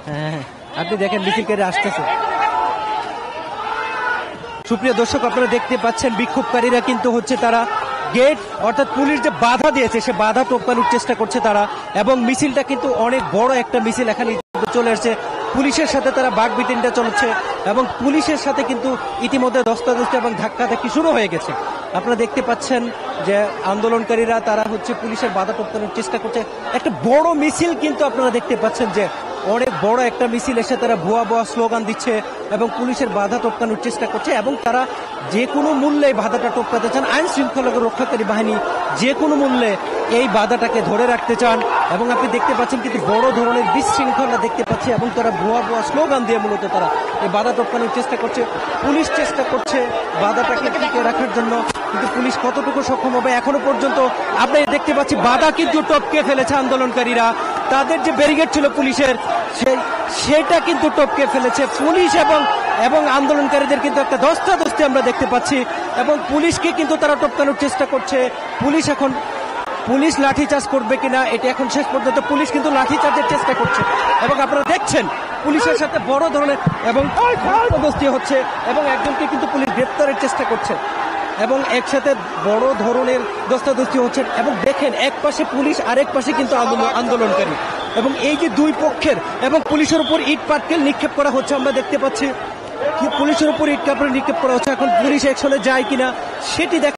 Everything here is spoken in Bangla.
হ্যাঁ, আপনি দেখেন মিছিলকারী আসতেছে। সুপ্রিয় দর্শক, আপনারা দেখতে পাচ্ছেন বিক্ষোভকারীরা কিন্তু হচ্ছে তারা গেট অর্থাৎ পুলিশ যে বাধা দিয়েছে সে বাধা টপকানোর চেষ্টা করছে তারা, এবং মিছিলটা কিন্তু অনেক বড় একটা মিছিল এখানে চলে আসছে। পুলিশের সাথে তারা বাকবিতণ্ডা চলছে এবং পুলিশের সাথে কিন্তু ইতিমধ্যে ধস্তাধস্তি এবং ধাক্কাধাক্কি শুরু হয়ে গেছে। আপনারা দেখতে পাচ্ছেন যে আন্দোলনকারীরা তারা হচ্ছে পুলিশের বাধা টপকানোর চেষ্টা করছে। একটা বড় মিছিল কিন্তু আপনারা দেখতে পাচ্ছেন যে অনেক বড় একটা মিছিল এসে তারা ভুয়া ভুয়া স্লোগান দিচ্ছে এবং পুলিশের বাধা টপকানোর চেষ্টা করছে, এবং তারা যে কোনো মূল্যে বাধাটা টপকাতে চান। আইন শৃঙ্খলা রক্ষাকারী বাহিনী যে কোনো মূল্যে এই বাধাটাকে ধরে রাখতে চান, এবং আপনি দেখতে পাচ্ছেন কিন্তু বড় ধরনের বিশৃঙ্খলা দেখতে পাচ্ছি, এবং তারা ভুয়া ভুয়া স্লোগান দিয়ে মূলত তারা এই বাধা টপকানোর চেষ্টা করছে। পুলিশ চেষ্টা করছে বাধাটাকে টিকে রাখার জন্য, কিন্তু পুলিশ কতটুকু সক্ষম হবে এখনো পর্যন্ত আপনি দেখতে পাচ্ছি বাধা কিন্তু টপকে ফেলেছে আন্দোলনকারীরা। তাদের যে ব্যারিকেড ছিল পুলিশের সেটা কিন্তু টপকে ফেলেছে পুলিশ, এবং আন্দোলনকারীদের কিন্তু একটা ধস্তাধস্তি আমরা দেখতে পাচ্ছি, এবং পুলিশকে কিন্তু তারা টপকানোর চেষ্টা করছে। পুলিশ লাঠিচার্জ করবে কিনা এটা এখন শেষ পর্যন্ত পুলিশ কিন্তু লাঠিচার্জের চেষ্টা করছে, এবং আপনারা দেখছেন পুলিশের সাথে বড় ধরনের এবং ধস্তাধস্তি হচ্ছে, এবং একজনকে কিন্তু পুলিশ গ্রেপ্তারের চেষ্টা করছে, এবং একসাথে বড় ধরনের ধস্তাধস্তি হচ্ছে। এবং দেখেন এক পাশে পুলিশ, আরেক পাশে কিন্তু আন্দোলনকারী, এবং এই যে দুই পক্ষের এবং পুলিশের উপর ইট পাটকেল নিক্ষেপ করা হচ্ছে। আমরা দেখতে পাচ্ছি পুলিশের উপর ইট পাটকেল নিক্ষেপ করা হচ্ছে। এখন পুলিশ অ্যাকশনে যায় কিনা সেটি